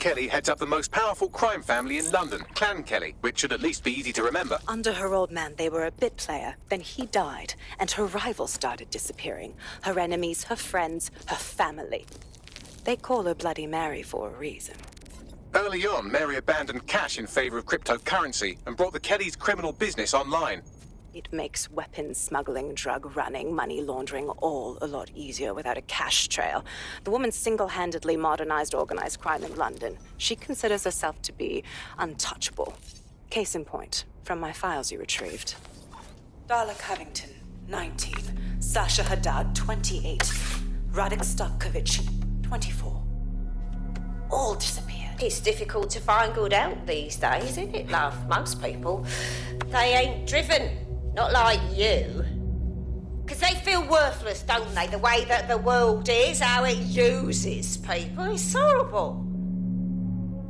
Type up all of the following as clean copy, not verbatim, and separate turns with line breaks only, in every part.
Kelly heads up the most powerful crime family in London, Clan Kelly, which should at least be easy to remember.
Under her old man, they were a bit player. Then he died, and her rivals started disappearing. Her enemies, her friends, her family. They call her Bloody Mary for a reason.
Early on, Mary abandoned cash in favor of cryptocurrency and brought the Kellys' criminal business online.
It makes weapons smuggling, drug running, money laundering all a lot easier without a cash trail. The woman single-handedly modernized organized crime in London. She considers herself to be untouchable. Case in point, from my files you retrieved. Darla Covington, 19. Sasha Haddad, 28. Radek Stavkovic, 24. All disappeared.
It's difficult to find good help these days, isn't it, love? Most people, they ain't driven. Not like you. Because they feel worthless, don't they? The way that the world is, how it uses people. It's horrible.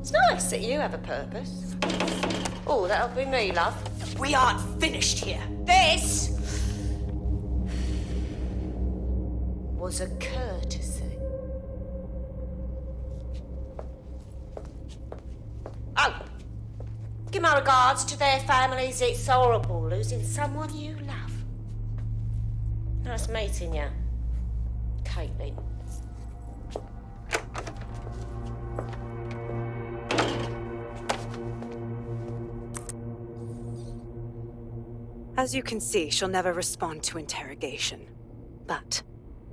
It's nice that you have a purpose. Oh, that'll be me, love.
We aren't finished here.
This was a courtesy. Oh, give my regards to their families. It's horrible losing someone you love. Nice meeting you, Caitlin.
As you can see, she'll never respond to interrogation. But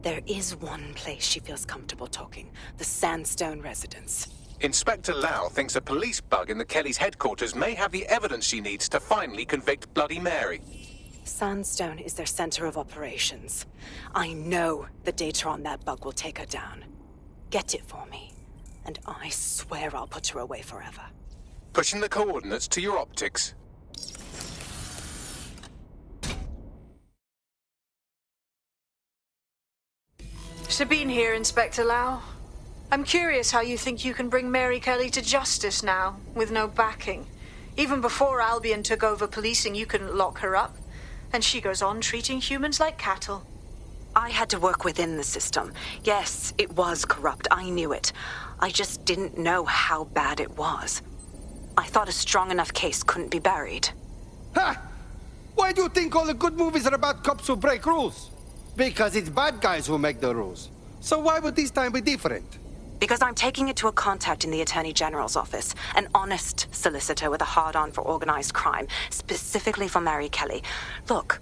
there is one place she feels comfortable talking, the Sandstone residence.
Inspector Lau thinks a police bug in the Kellys' headquarters may have the evidence she needs to finally convict Bloody Mary.
Sandstone is their center of operations. I know the data on that bug will take her down. Get it for me, and I swear I'll put her away forever.
Pushing the coordinates to your optics.
Sabine here, Inspector Lau. I'm curious how you think you can bring Mary Kelly to justice now, with no backing. Even before Albion took over policing, you couldn't lock her up. And she goes on treating humans like cattle.
I had to work within the system. Yes, it was corrupt. I knew it. I just didn't know how bad it was. I thought a strong enough case couldn't be buried.
Ha! Why do you think all the good movies are about cops who break rules? Because it's bad guys who make the rules. So why would this time be different?
Because I'm taking it to a contact in the Attorney General's office, an honest solicitor with a hard-on for organized crime, specifically for Mary Kelly. Look,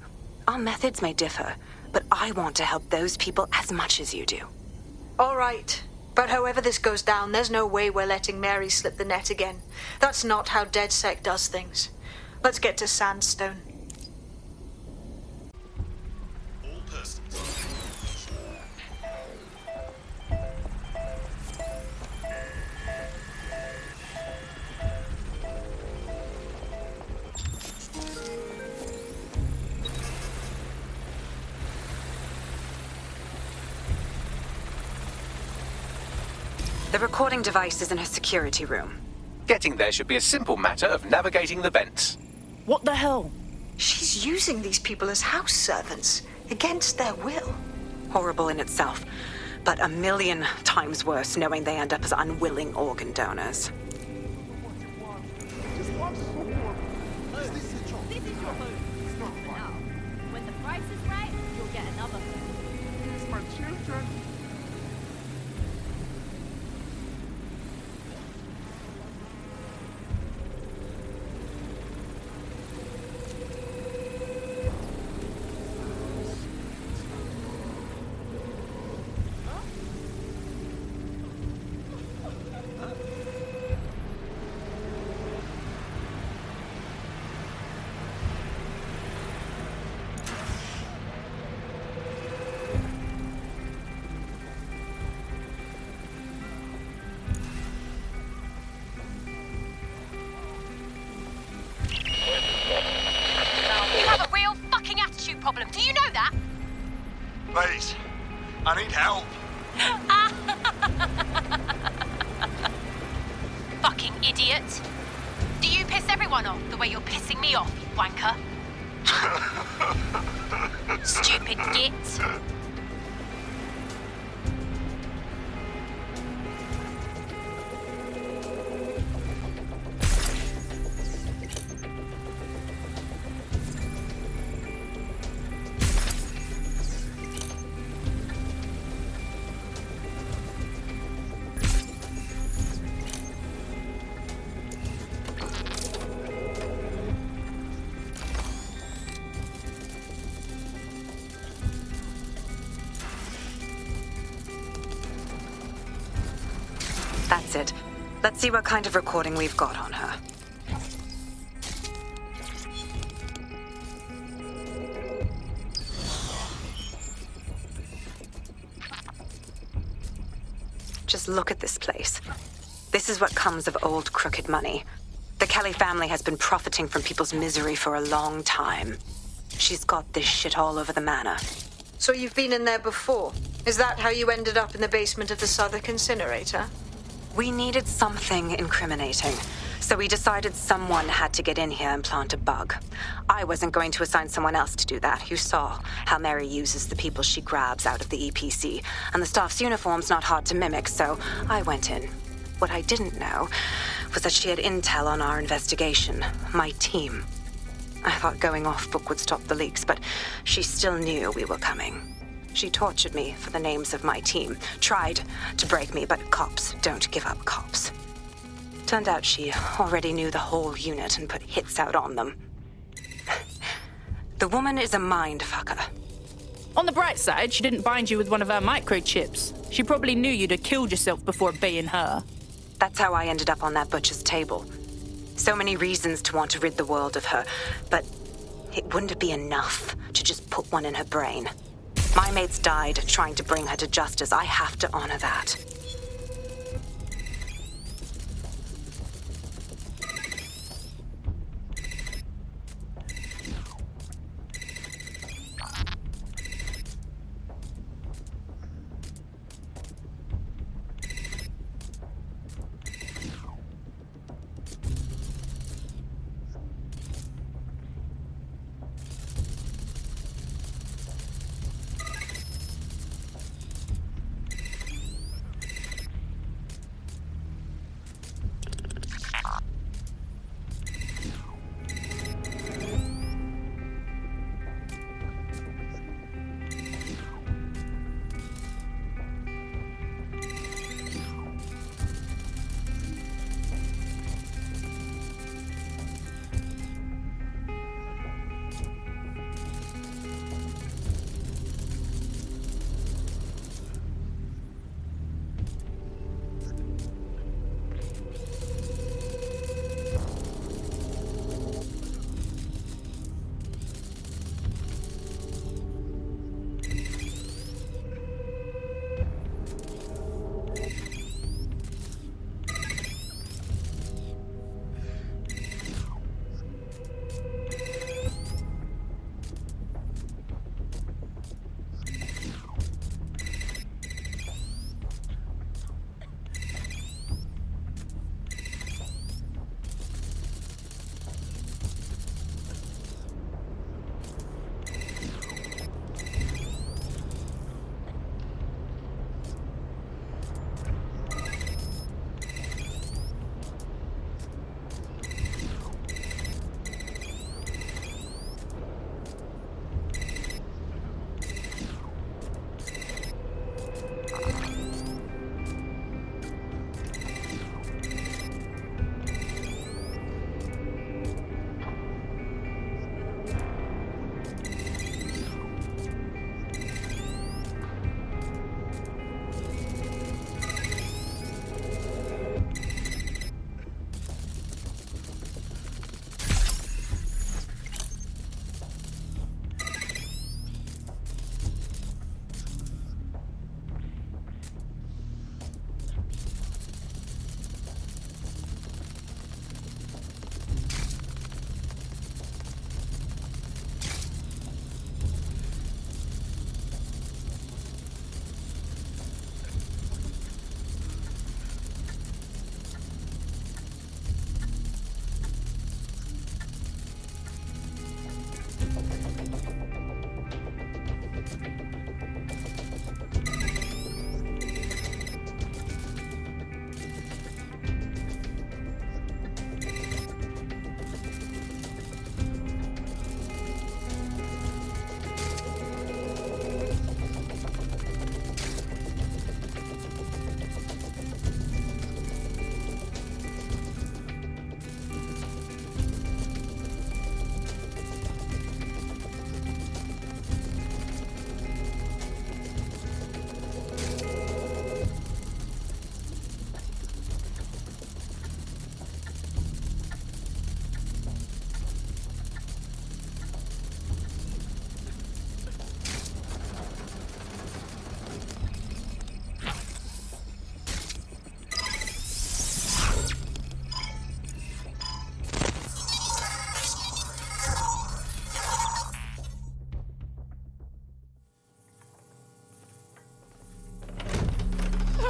our methods may differ, but I want to help those people as much as you do.
All right. But however this goes down, there's no way we're letting Mary slip the net again. That's not how DedSec does things. Let's get to Sandstone.
The recording device is in her security room.
Getting there should be a simple matter of navigating the vents.
What the hell? She's using these people as house servants, against their will.
Horrible in itself, but a million times worse knowing they end up as unwilling organ donors.
When the price is right, you'll get another home.
It's my children.
Problem. Do you know that?
Please, I need help.
Fucking idiot. Do you piss everyone off the way you're pissing me off, you wanker? Stupid git.
That's it. Let's see what kind of recording we've got on her. Just look at this place. This is what comes of old crooked money. The Kelly family has been profiting from people's misery for a long time. She's got this shit all over the manor.
So you've been in there before? Is that how you ended up in the basement of the Southwark incinerator?
We needed something incriminating, so we decided someone had to get in here and plant a bug. I wasn't going to assign someone else to do that. You saw how Mary uses the people she grabs out of the EPC, and the staff's uniform's not hard to mimic, so I went in. What I didn't know was that she had intel on our investigation, my team. I thought going off book would stop the leaks, but she still knew we were coming. She tortured me for the names of my team, tried to break me, but cops don't give up cops. Turned out she already knew the whole unit and put hits out on them. The woman is a mindfucker.
On the bright side, she didn't bind you with one of her microchips. She probably knew you'd have killed yourself before being her.
That's how I ended up on that butcher's table. So many reasons to want to rid the world of her, but it wouldn't be enough to just put one in her brain. My mates died trying to bring her to justice. I have to honor that.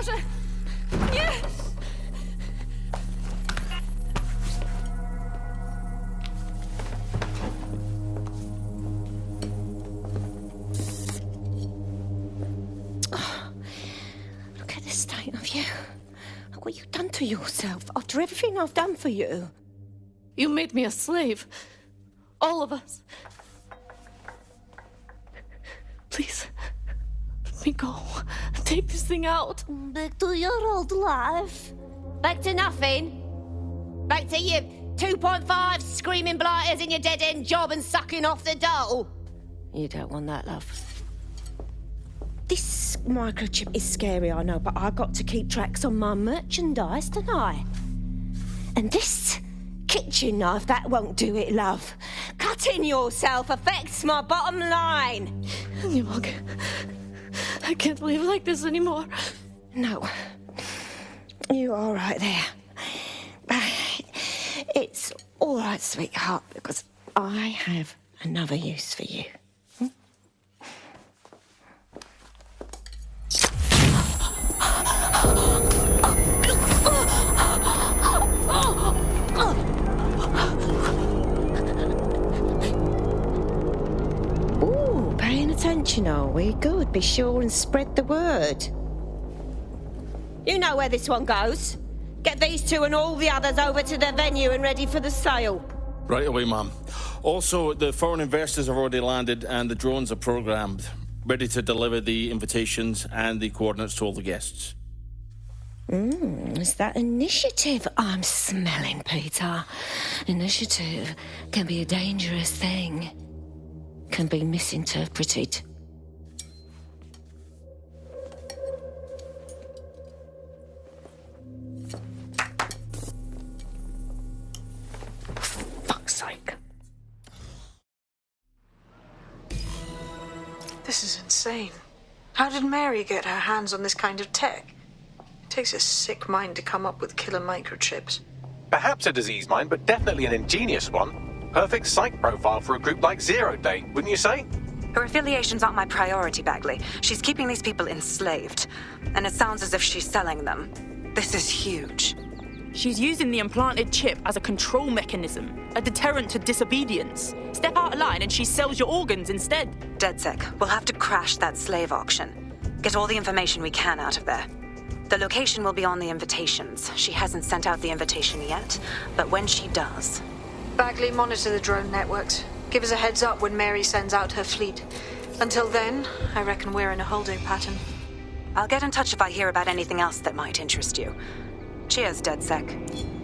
Proszę! Nie! Look at the state of you. Look what you've done to yourself after everything I've done for you.
You made me a slave. All of us. Please, let me go. Take this thing out.
Back to your old life. Back to nothing. Back to you 2.5 screaming blighters in your dead-end job and sucking off the dole. You don't want that, love. This microchip is scary, I know, but I got to keep tracks on my merchandise, don't I? And this kitchen knife, that won't do it, love. Cutting yourself affects my bottom line.
I can't live like this anymore.
No. You're all right there. It's all right, sweetheart, because I have another use for you. Ooh, paying attention, are we? Good. Be sure and spread the word. You know where this one goes. Get these two and all the others over to the venue and ready for the sale.
Right away, Mum. Also, the foreign investors have already landed and the drones are programmed, ready to deliver the invitations and the coordinates to all the guests.
It's that initiative I'm smelling, Peter. Initiative can be a dangerous thing. Can be misinterpreted. Fuck's sake.
This is insane. How did Mary get her hands on this kind of tech? It takes a sick mind to come up with killer microchips.
Perhaps a disease mind, but definitely an ingenious one. Perfect psych profile for a group like Zero Day, wouldn't you say?
Her affiliations aren't my priority, Bagley. She's keeping these people enslaved. And it sounds as if she's selling them. This is huge.
She's using the implanted chip as a control mechanism, a deterrent to disobedience. Step out of line and she sells your organs instead.
DedSec, we'll have to crash that slave auction. Get all the information we can out of there. The location will be on the invitations. She hasn't sent out the invitation yet, but when she does...
Bagley, monitor the drone networks. Give us a heads up when Mary sends out her fleet. Until then, I reckon we're in a holding pattern.
I'll get in touch if I hear about anything else that might interest you. Cheers, DedSec.